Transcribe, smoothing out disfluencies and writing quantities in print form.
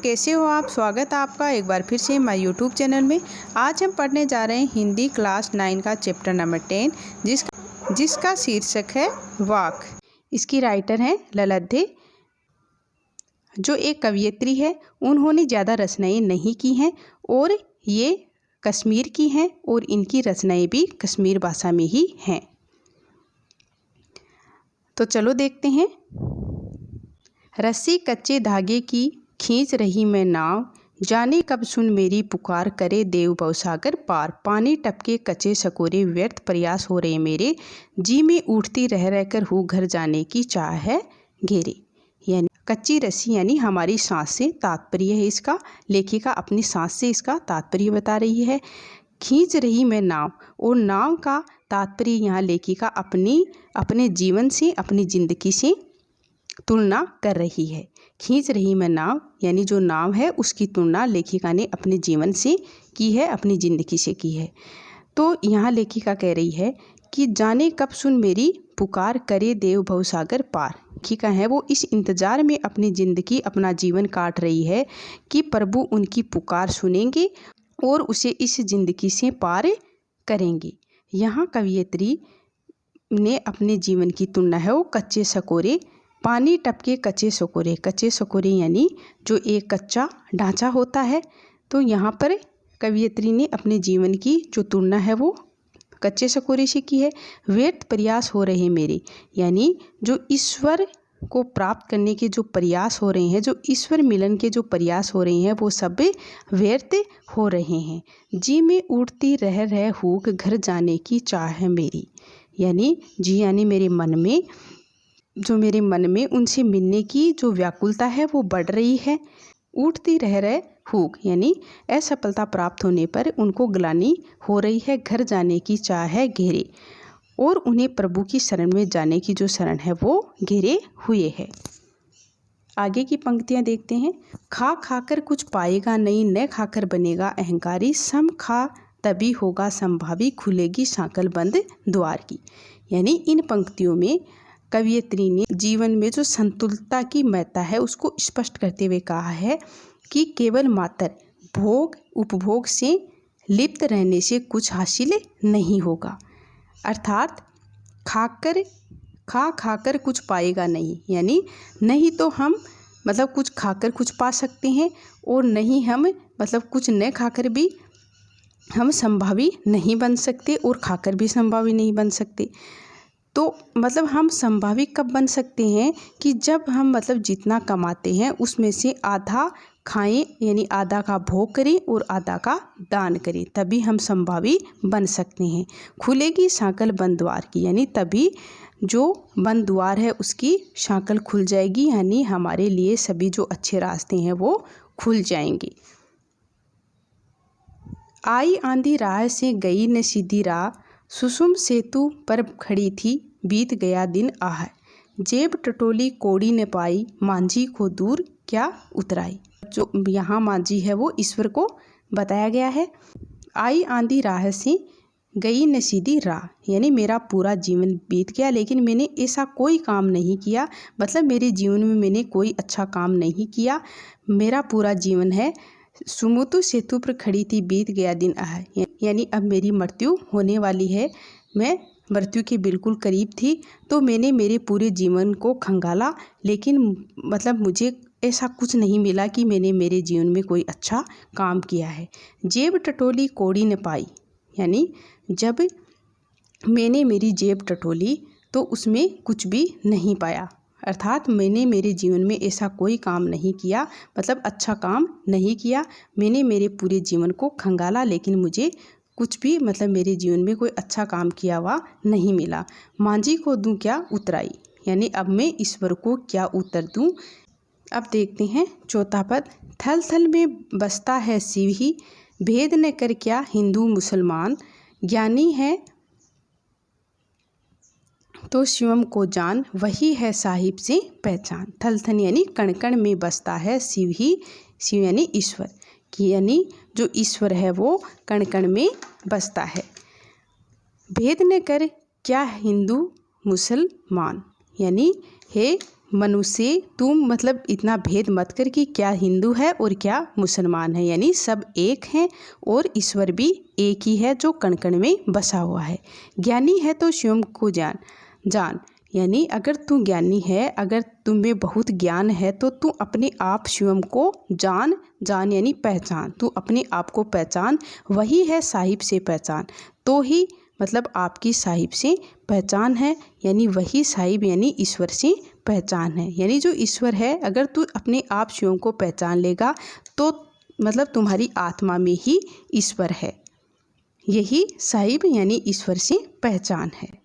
कैसे हो आप। स्वागत है आपका एक बार फिर से हमारे यूट्यूब चैनल में। आज हम पढ़ने जा रहे हैं हिंदी क्लास 9 का चैप्टर नंबर 10 जिसका शीर्षक है वाक। इसकी राइटर हैं ललत, जो एक कवयित्री है। उन्होंने ज़्यादा रचनाएं नहीं की हैं और ये कश्मीर की हैं और इनकी रचनाएं भी कश्मीर भाषा में ही हैं। तो चलो देखते हैं। रस्सी कच्चे धागे की खींच रही मैं नाव, जाने कब सुन मेरी पुकार, करे देव भवसागर पार। पानी टपके कच्चे सकोरे, व्यर्थ प्रयास हो रहे मेरे, जी में उठती रह रहकर हूँ घर जाने की चाह है घेरे। यानी कच्ची रस्सी यानी हमारी सांस से तात्पर्य है इसका। लेखिका अपनी सांस से इसका तात्पर्य बता रही है। खींच रही मैं नाव, और नाव का तात्पर्य यहाँ लेखिका अपने जीवन से, अपनी जिंदगी से तुलना कर रही है। खींच रही मैं नाव यानी जो नाव है उसकी तुलना लेखिका ने अपने जीवन से की है, अपनी ज़िंदगी से की है। तो यहाँ लेखिका कह रही है कि जाने कब सुन मेरी पुकार, करे देव भवसागर पार। लेखिका है वो इस इंतज़ार में अपनी ज़िंदगी, अपना जीवन काट रही है कि प्रभु उनकी पुकार सुनेंगे और उसे इस ज़िंदगी से पार करेंगे। यहाँ कवयित्री ने अपने जीवन की तुलना है वो कच्चे सकोरे, पानी टपके कच्चे सकोरे। कच्चे सकोरे यानी जो एक कच्चा ढांचा होता है। तो यहाँ पर कवयित्री ने अपने जीवन की जो तुलना है वो कच्चे सकोरे से की है। व्यर्थ प्रयास हो रहे मेरे, यानी जो ईश्वर को प्राप्त करने के जो प्रयास हो रहे हैं, जो ईश्वर मिलन के जो प्रयास हो रहे हैं, वो सब व्यर्थ हो रहे हैं। जी में उठती रह हूँ घर जाने की चाह है मेरी। यानी जी यानी मेरे मन में उनसे मिलने की जो व्याकुलता है वो बढ़ रही है। उठती रह हूँ यानी असफलता प्राप्त होने पर उनको ग्लानि हो रही है, घर जाने की चाह है घेरे, और उन्हें प्रभु की शरण में जाने की जो शरण है वो घेरे हुए है। आगे की पंक्तियाँ देखते हैं। खा खाकर कुछ पाएगा नहीं, न खाकर बनेगा अहंकारी, सम खा तभी होगा संभावी, खुलेगी सांकल बंद द्वार की। यानी इन पंक्तियों में कवयित्री ने जीवन में जो संतुलता की महत्ता है उसको स्पष्ट करते हुए कहा है कि केवल मात्र भोग उपभोग से लिप्त रहने से कुछ हासिल नहीं होगा। अर्थात खा खाकर कुछ पाएगा नहीं, यानी नहीं तो हम कुछ खाकर कुछ पा सकते हैं, और नहीं हम कुछ न खाकर भी हम संभावी नहीं बन सकते, और खाकर भी संभावी नहीं बन सकते। तो हम संभावी कब बन सकते हैं कि जब हम जितना कमाते हैं उसमें से आधा खाएं, यानी आधा का भोग करें और आधा का दान करें, तभी हम संभावी बन सकते हैं। खुलेगी सांकल बंद द्वार की, यानी तभी जो बंद द्वार है उसकी सांकल खुल जाएगी, यानी हमारे लिए सभी जो अच्छे रास्ते हैं वो खुल जाएंगे। आई आंधी राह से गई न सीधी राह, सुसुम सेतु पर खड़ी थी बीत गया दिन आह, जेब टटोली कोड़ी न पाई, मांझी को दूर क्या उतराई। जो यहाँ मांझी है वो ईश्वर को बताया गया है। आई आंधी राह से गई न सीधी राह, यानी मेरा पूरा जीवन बीत गया लेकिन मैंने ऐसा कोई काम नहीं किया, मेरे जीवन में मैंने कोई अच्छा काम नहीं किया। मेरा पूरा जीवन है सुमुतु सेतु पर खड़ी थी बीत गया दिन आह, यानी अब मेरी मृत्यु होने वाली है, मैं मृत्यु के बिल्कुल करीब थी। तो मैंने मेरे पूरे जीवन को खंगाला, लेकिन मुझे ऐसा कुछ नहीं मिला कि मैंने मेरे जीवन में कोई अच्छा काम किया है। जेब टटोली कोड़ी न पाई, यानी जब मैंने मेरी जेब टटोली तो उसमें कुछ भी नहीं पाया। अर्थात मैंने मेरे जीवन में ऐसा कोई काम नहीं किया, अच्छा काम नहीं किया। मैंने मेरे पूरे जीवन को खंगाला लेकिन मुझे कुछ भी मेरे जीवन में कोई अच्छा काम किया हुआ नहीं मिला। मांझी को दूं क्या उतराई, यानी अब मैं ईश्वर को क्या उत्तर दूं। अब देखते हैं चौथा पद। थल थल में बसता है शिव ही, भेद न कर क्या हिंदू मुसलमान, ज्ञानी है तो शिवम को जान, वही है साहिब से पहचान। थल थल यानी कण कण में बसता है शिव ही, शिव यानी ईश्वर की, यानी जो ईश्वर है वो कण कण में बसता है। भेद न कर क्या हिंदू मुसलमान, यानी हे मनुष्य तुम मतलब इतना भेद मत कर कि क्या हिंदू है और क्या मुसलमान है, यानी सब एक हैं और ईश्वर भी एक ही है जो कण कण में बसा हुआ है। ज्ञानी है तो स्वयं को जान, यानी अगर तू ज्ञानी है, अगर तुम में बहुत ज्ञान है तो तू अपने आप स्वयं को जान यानी पहचान, तू अपने आप को पहचान, वही है साहिब से पहचान। तो ही मतलब आपकी साहिब से पहचान है, यानी वही साहिब यानी ईश्वर से पहचान है। यानी जो ईश्वर है, अगर तू अपने आप स्वयं को पहचान लेगा तो मतलब तुम्हारी आत्मा में ही ईश्वर है। यही साहिब यानी ईश्वर से पहचान है।